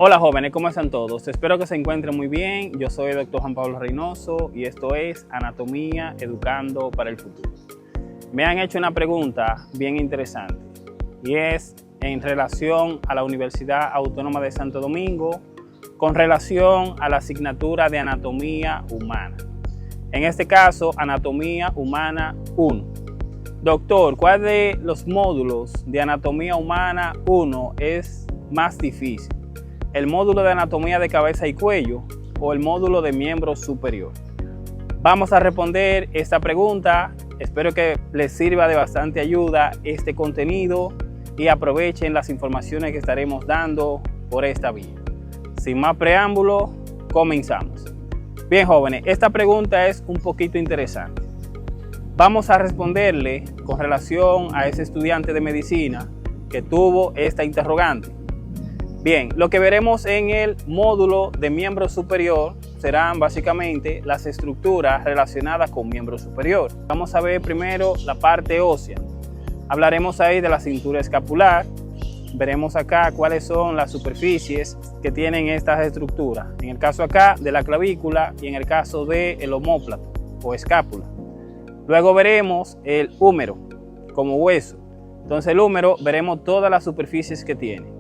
Hola jóvenes, ¿cómo están todos? Espero que se encuentren muy bien. Yo soy el Dr. Juan Pablo Reynoso y esto es Anatomía Educando para el Futuro. Me han hecho una pregunta bien interesante y es en relación a la Universidad Autónoma de Santo Domingo con relación a la asignatura de Anatomía Humana. En este caso, Anatomía Humana 1. Doctor, ¿cuál de los módulos de Anatomía Humana 1 es más difícil? ¿El módulo de anatomía de cabeza y cuello o el módulo de miembro superior? Vamos a responder esta pregunta. Espero que les sirva de bastante ayuda este contenido y aprovechen las informaciones que estaremos dando por esta vía. Sin más preámbulo, comenzamos. Bien jóvenes, esta pregunta es un poquito interesante. Vamos a responderle con relación a ese estudiante de medicina que tuvo esta interrogante. Bien, lo que veremos en el módulo de miembro superior serán básicamente las estructuras relacionadas con miembro superior. Vamos a ver primero la parte ósea. Hablaremos ahí de la cintura escapular. Veremos acá cuáles son las superficies que tienen estas estructuras. En el caso acá de la clavícula y en el caso del omóplato o escápula. Luego veremos el húmero como hueso. Entonces el húmero veremos todas las superficies que tiene.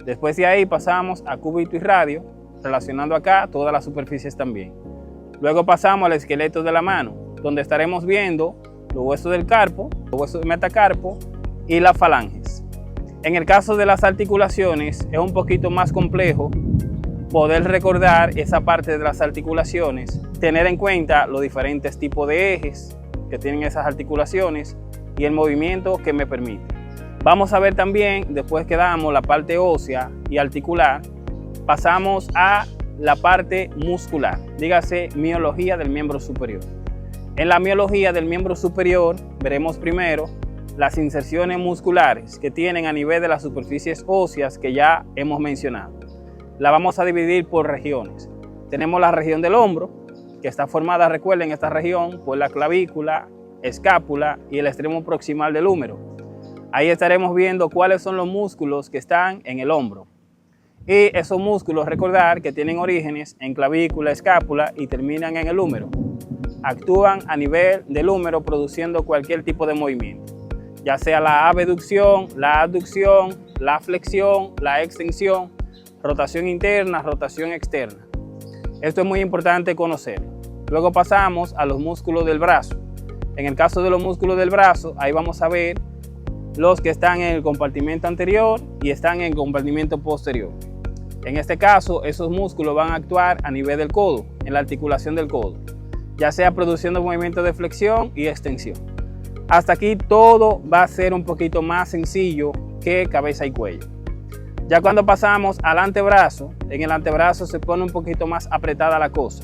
Después de ahí pasamos a cúbito y radio, relacionando acá todas las superficies también. Luego pasamos al esqueleto de la mano, donde estaremos viendo los huesos del carpo, los huesos del metacarpo y las falanges. En el caso de las articulaciones es un poquito más complejo poder recordar esa parte de las articulaciones, tener en cuenta los diferentes tipos de ejes que tienen esas articulaciones y el movimiento que me permite. Vamos a ver también, después que damos la parte ósea y articular, pasamos a la parte muscular, dígase miología del miembro superior. En la miología del miembro superior veremos primero las inserciones musculares que tienen a nivel de las superficies óseas que ya hemos mencionado. La vamos a dividir por regiones. Tenemos la región del hombro, que está formada, recuerden, esta región por la clavícula, escápula y el extremo proximal del húmero. Ahí estaremos viendo cuáles son los músculos que están en el hombro. Y esos músculos, recordar que tienen orígenes en clavícula, escápula y terminan en el húmero. Actúan a nivel del húmero produciendo cualquier tipo de movimiento, ya sea la abducción, la aducción, la flexión, la extensión, rotación interna, rotación externa. Esto es muy importante conocer. Luego pasamos a los músculos del brazo. En el caso de los músculos del brazo, ahí vamos a ver los que están en el compartimento anterior y están en el compartimento posterior. En este caso, esos músculos van a actuar a nivel del codo, en la articulación del codo, ya sea produciendo movimientos de flexión y extensión. Hasta aquí todo va a ser un poquito más sencillo que cabeza y cuello. Ya cuando pasamos al antebrazo, en el antebrazo se pone un poquito más apretada la cosa.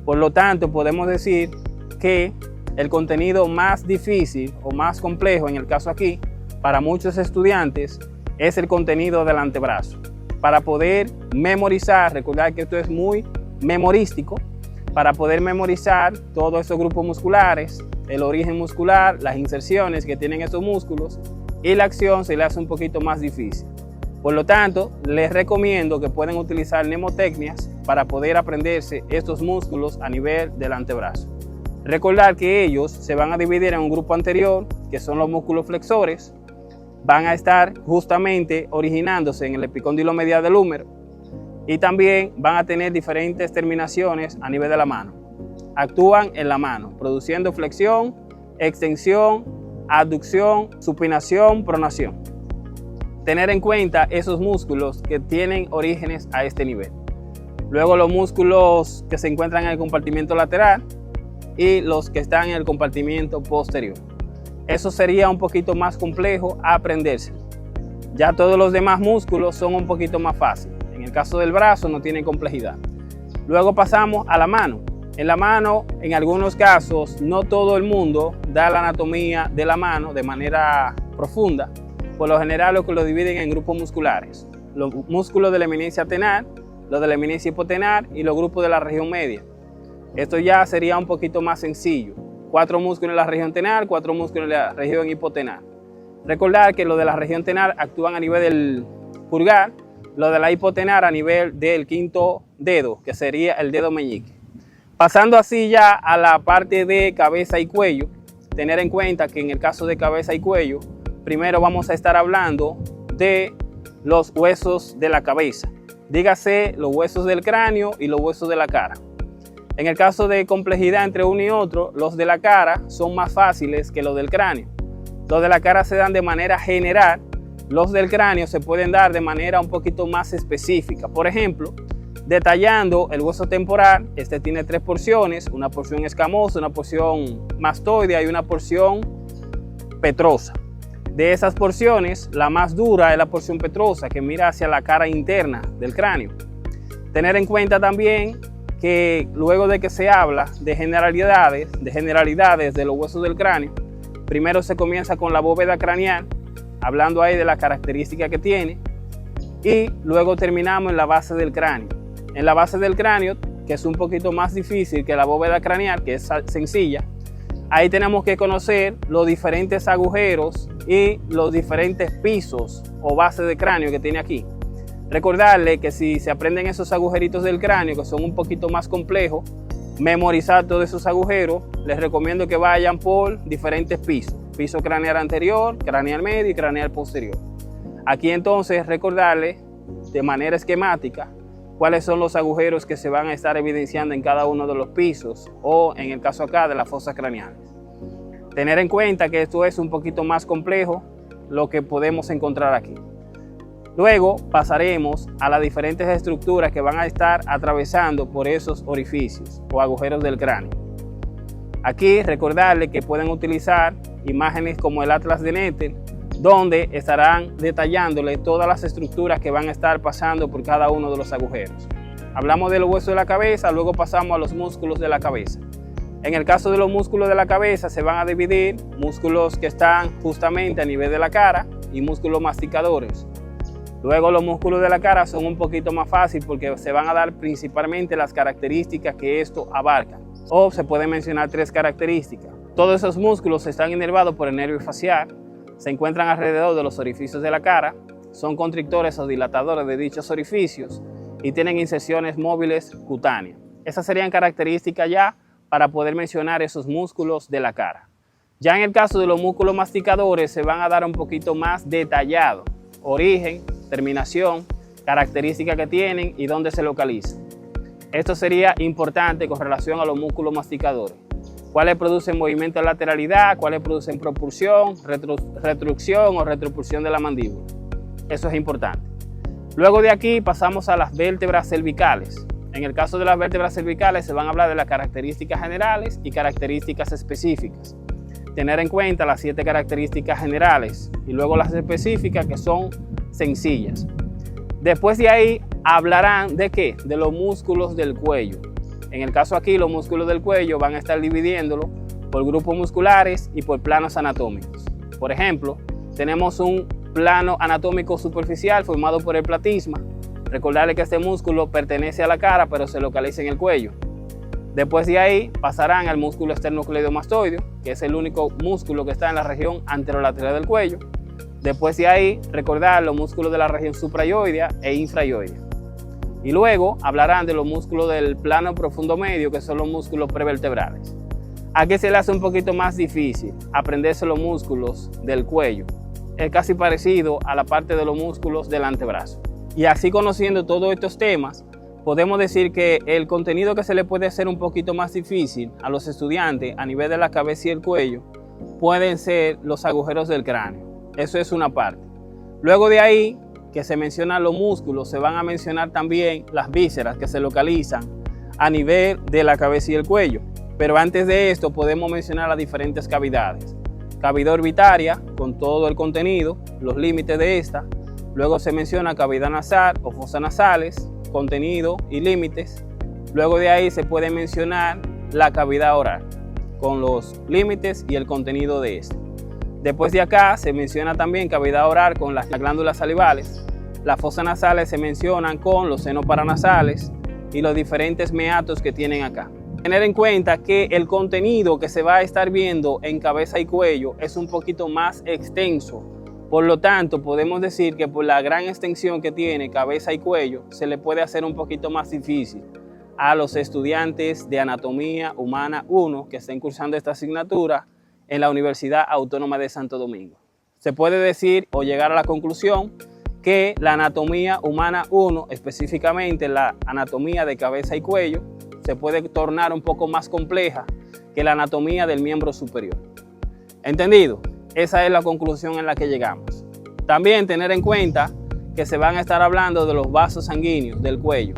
Por lo tanto, podemos decir que el contenido más difícil o más complejo, en el caso aquí, para muchos estudiantes, es el contenido del antebrazo. Para poder memorizar, recordar que esto es muy memorístico, para poder memorizar todos esos grupos musculares, el origen muscular, las inserciones que tienen estos músculos y la acción se le hace un poquito más difícil. Por lo tanto, les recomiendo que puedan utilizar mnemotecnias para poder aprenderse estos músculos a nivel del antebrazo. Recordar que ellos se van a dividir en un grupo anterior, que son los músculos flexores, van a estar justamente originándose en el epicóndilo medial del húmero y también van a tener diferentes terminaciones a nivel de la mano. Actúan en la mano, produciendo flexión, extensión, abducción, supinación, pronación. Tener en cuenta esos músculos que tienen orígenes a este nivel. Luego los músculos que se encuentran en el compartimento lateral y los que están en el compartimento posterior. Eso sería un poquito más complejo a aprenderse. Ya todos los demás músculos son un poquito más fáciles. En el caso del brazo no tiene complejidad. Luego pasamos a la mano. En la mano, en algunos casos, no todo el mundo da la anatomía de la mano de manera profunda. Por lo general, lo dividen en grupos musculares. Los músculos de la eminencia tenar, los de la eminencia hipotenar y los grupos de la región media. Esto ya sería un poquito más sencillo. 4 músculos en la región tenar, 4 músculos en la región hipotenar. Recordar que los de la región tenar actúan a nivel del pulgar, lo de la hipotenar a nivel del quinto dedo, que sería el dedo meñique. Pasando así ya a la parte de cabeza y cuello, tener en cuenta que en el caso de cabeza y cuello, primero vamos a estar hablando de los huesos de la cabeza, dígase los huesos del cráneo y los huesos de la cara. En el caso de complejidad entre uno y otro, los de la cara son más fáciles que los del cráneo. Los de la cara se dan de manera general, los del cráneo se pueden dar de manera un poquito más específica. Por ejemplo, detallando el hueso temporal, este tiene 3 porciones, una porción escamosa, una porción mastoidea y una porción petrosa. De esas porciones, la más dura es la porción petrosa, que mira hacia la cara interna del cráneo. Tener en cuenta también que luego de que se habla de generalidades de los huesos del cráneo, primero se comienza con la bóveda craneal, hablando ahí de la característica que tiene, y luego terminamos en la base del cráneo. En la base del cráneo, que es un poquito más difícil que la bóveda craneal, que es sencilla, ahí tenemos que conocer los diferentes agujeros y los diferentes pisos o bases de cráneo que tiene aquí. Recordarle que si se aprenden esos agujeritos del cráneo, que son un poquito más complejos, memorizar todos esos agujeros, les recomiendo que vayan por diferentes pisos. Piso craneal anterior, craneal medio y craneal posterior. Aquí entonces recordarle de manera esquemática cuáles son los agujeros que se van a estar evidenciando en cada uno de los pisos o en el caso acá de las fosas craneales. Tener en cuenta que esto es un poquito más complejo lo que podemos encontrar aquí. Luego pasaremos a las diferentes estructuras que van a estar atravesando por esos orificios o agujeros del cráneo. Aquí recordarle que pueden utilizar imágenes como el Atlas de Nether, donde estarán detallándole todas las estructuras que van a estar pasando por cada uno de los agujeros. Hablamos de los huesos de la cabeza, luego pasamos a los músculos de la cabeza. En el caso de los músculos de la cabeza se van a dividir músculos que están justamente a nivel de la cara y músculos masticadores. Luego los músculos de la cara son un poquito más fáciles porque se van a dar principalmente las características que esto abarca. O se pueden mencionar 3 características. Todos esos músculos están inervados por el nervio facial, se encuentran alrededor de los orificios de la cara, son constrictores o dilatadores de dichos orificios y tienen inserciones móviles cutáneas. Esas serían características ya para poder mencionar esos músculos de la cara. Ya en el caso de los músculos masticadores se van a dar un poquito más detallado. Origen, terminación, características que tienen y dónde se localizan. Esto sería importante con relación a los músculos masticadores. Cuáles producen movimiento de lateralidad, cuáles producen propulsión, retrucción o retropulsión de la mandíbula. Eso es importante. Luego de aquí pasamos a las vértebras cervicales. En el caso de las vértebras cervicales se van a hablar de las características generales y características específicas. Tener en cuenta las 7 características generales y luego las específicas que son sencillas. Después de ahí hablarán de ¿qué? De los músculos del cuello. En el caso aquí los músculos del cuello van a estar dividiéndolo por grupos musculares y por planos anatómicos. Por ejemplo, tenemos un plano anatómico superficial formado por el platisma. Recordarle que este músculo pertenece a la cara pero se localiza en el cuello. Después de ahí pasarán al músculo esternocleidomastoideo, que es el único músculo que está en la región anterolateral del cuello. Después de ahí, recordar los músculos de la región suprayoidea e infrayoidea. Y luego hablarán de los músculos del plano profundo medio, que son los músculos prevertebrales. Aquí se le hace un poquito más difícil aprenderse los músculos del cuello. Es casi parecido a la parte de los músculos del antebrazo. Y así conociendo todos estos temas, podemos decir que el contenido que se le puede hacer un poquito más difícil a los estudiantes a nivel de la cabeza y el cuello pueden ser los agujeros del cráneo. Eso es una parte. Luego de ahí, que se mencionan los músculos, se van a mencionar también las vísceras que se localizan a nivel de la cabeza y el cuello. Pero antes de esto podemos mencionar las diferentes cavidades. Cavidad orbitaria, con todo el contenido, los límites de esta. Luego se menciona cavidad nasal o fosas nasales, contenido y límites. Luego de ahí se puede mencionar la cavidad oral, con los límites y el contenido de esta. Después de acá se menciona también cavidad oral con las glándulas salivales. Las fosas nasales se mencionan con los senos paranasales y los diferentes meatos que tienen acá. Tener en cuenta que el contenido que se va a estar viendo en cabeza y cuello es un poquito más extenso Por lo tanto, podemos decir que por la gran extensión que tiene cabeza y cuello, se le puede hacer un poquito más difícil a los estudiantes de Anatomía Humana 1 que estén cursando esta asignatura en la Universidad Autónoma de Santo Domingo. Se puede decir o llegar a la conclusión que la Anatomía Humana 1, específicamente la anatomía de cabeza y cuello, se puede tornar un poco más compleja que la anatomía del miembro superior. ¿Entendido? Esa es la conclusión en la que llegamos. También tener en cuenta que se van a estar hablando de los vasos sanguíneos del cuello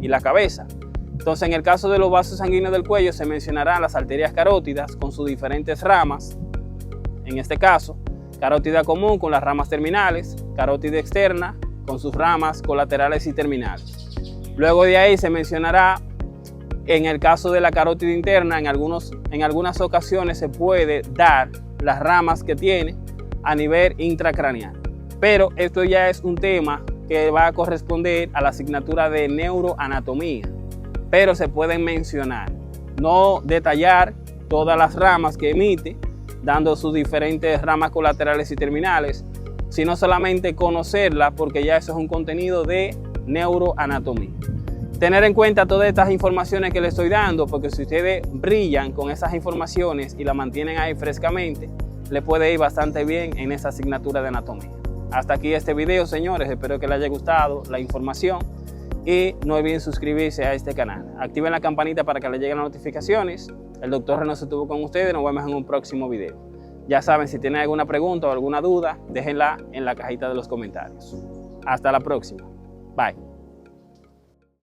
y la cabeza. Entonces, en el caso de los vasos sanguíneos del cuello se mencionarán las arterias carótidas con sus diferentes ramas. En este caso, carótida común con las ramas terminales, carótida externa con sus ramas colaterales y terminales. Luego de ahí se mencionará, en el caso de la carótida interna, en algunas ocasiones se puede dar las ramas que tiene a nivel intracraneal. Pero esto ya es un tema que va a corresponder a la asignatura de neuroanatomía. Pero se pueden mencionar, no detallar todas las ramas que emite, dando sus diferentes ramas colaterales y terminales, sino solamente conocerla, porque ya eso es un contenido de neuroanatomía. Tener en cuenta todas estas informaciones que les estoy dando, porque si ustedes brillan con esas informaciones y las mantienen ahí frescamente, les puede ir bastante bien en esa asignatura de anatomía. Hasta aquí este video, señores. Espero que les haya gustado la información y no olviden suscribirse a este canal. Activen la campanita para que les lleguen las notificaciones. El Dr. Reynoso estuvo con ustedes. Nos vemos en un próximo video. Ya saben, si tienen alguna pregunta o alguna duda, déjenla en la cajita de los comentarios. Hasta la próxima. Bye.